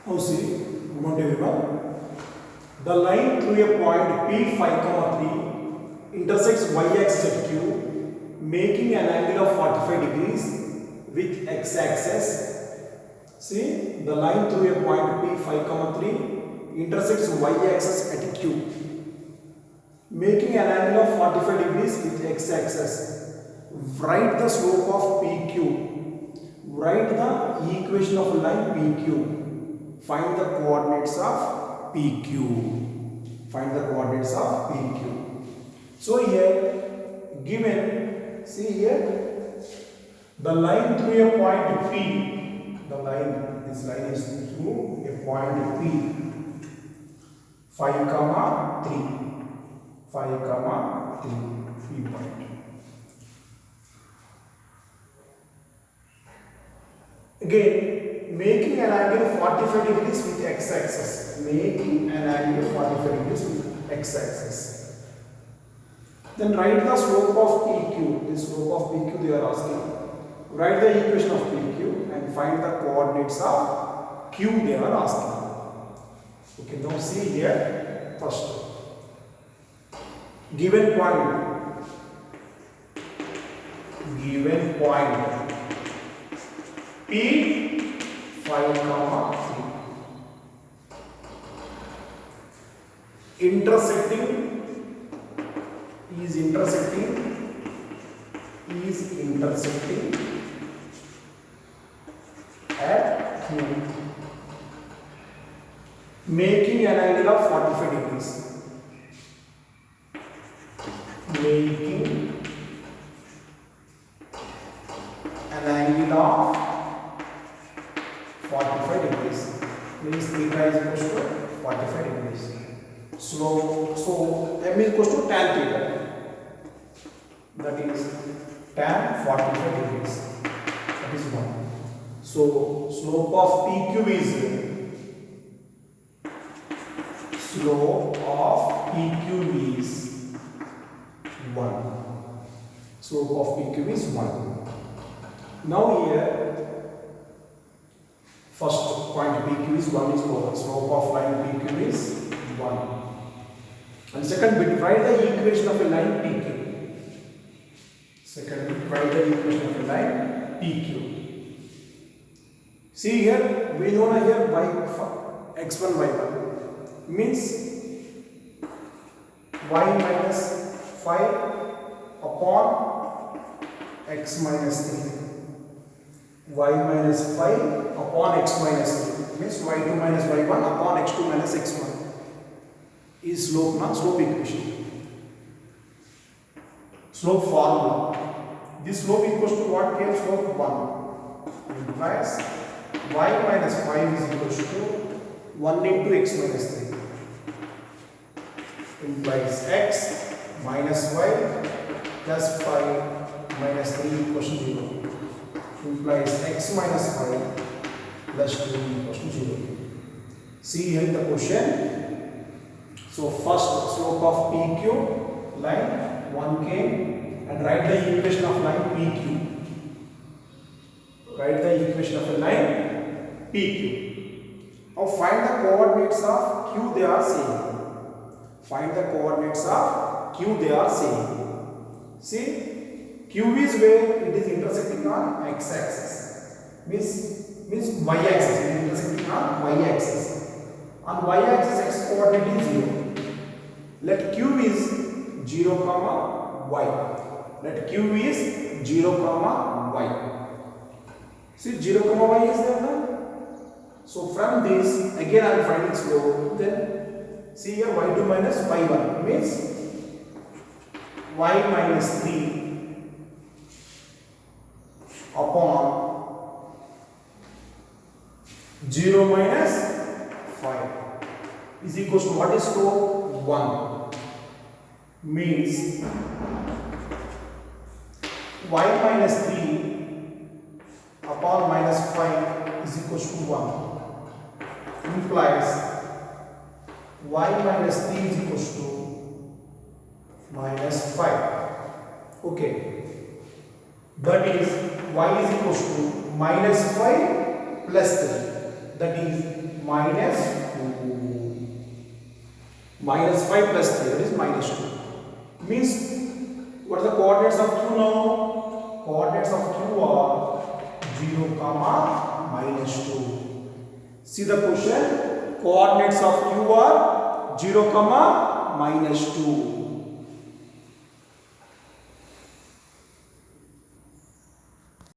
Now see, good morning everyone. The line through a point P5, 3 intersects y-axis at Q, making an angle of 45 degrees with x-axis. See, the line through a point P5, 3 intersects y-axis at Q, making an angle of 45 degrees with x-axis. Write the slope of PQ. Write the equation of line PQ. Find the coordinates of PQ. Find the coordinates of PQ. So here given, see here, the line through a point P. The line, this line is through a point P. 5, 3. 5, 3. P point. Again, making an angle 45 degrees with x-axis. Making an angle 45 degrees with x-axis. Then write the slope of PQ. The slope of PQ they are asking. Write the equation of PQ and find the coordinates of Q they are asking. Okay, now see here first. Given point. Given point. P 5, 3 intersecting at Q, making an angle of 45 degrees. Making an angle of 45 degrees means theta is equals to 45 degrees. So M is equals to tan theta. That is tan 45 degrees. That is 1. So slope of PQ is Slope of PQ is 1. Now here first point PQ is 1 is over. Slope of line PQ is 1. And second bit, write the equation of a line PQ. Second bit, write the equation of a line PQ. See here, we know here x1, y1 means y minus 5 upon x minus 3. Y minus 5 upon x minus 3 means y2 minus y1 upon x2 minus x1 is slope equation. Slope formula. This slope equals to what here? Slope 1 implies y minus 5 is equals to 1 into x minus 3 implies x minus y plus 5 minus 3 equals to 0. Implies x minus 5 plus 2 equals to 0. See here the question. So first slope of PQ line 1 came and write the equation of line PQ. Write the equation of a line PQ. Now find the coordinates of Q they are saying. Find the coordinates of Q they are saying. See, Q is where it is intersecting on x-axis. Means y-axis. It is intersecting on y-axis. On y-axis x coordinate is 0. Let Q is 0, y. Let Q is 0, y. See 0, y is there now. So from this again I am finding slope. Then see here y2 minus y1 means y minus 3 upon 0 minus 5 is equals to what is slope? 1 means y minus 3 upon minus 5 is equals to 1 implies y minus 3 is equals to minus 5. Okay. That is y is equals to minus 5 plus 3. That is minus 2. Minus 5 plus 3, that is minus 2. Means, what are the coordinates of Q now? Coordinates of Q are 0, comma, minus 2. See the question. Coordinates of Q are 0, comma, minus 2.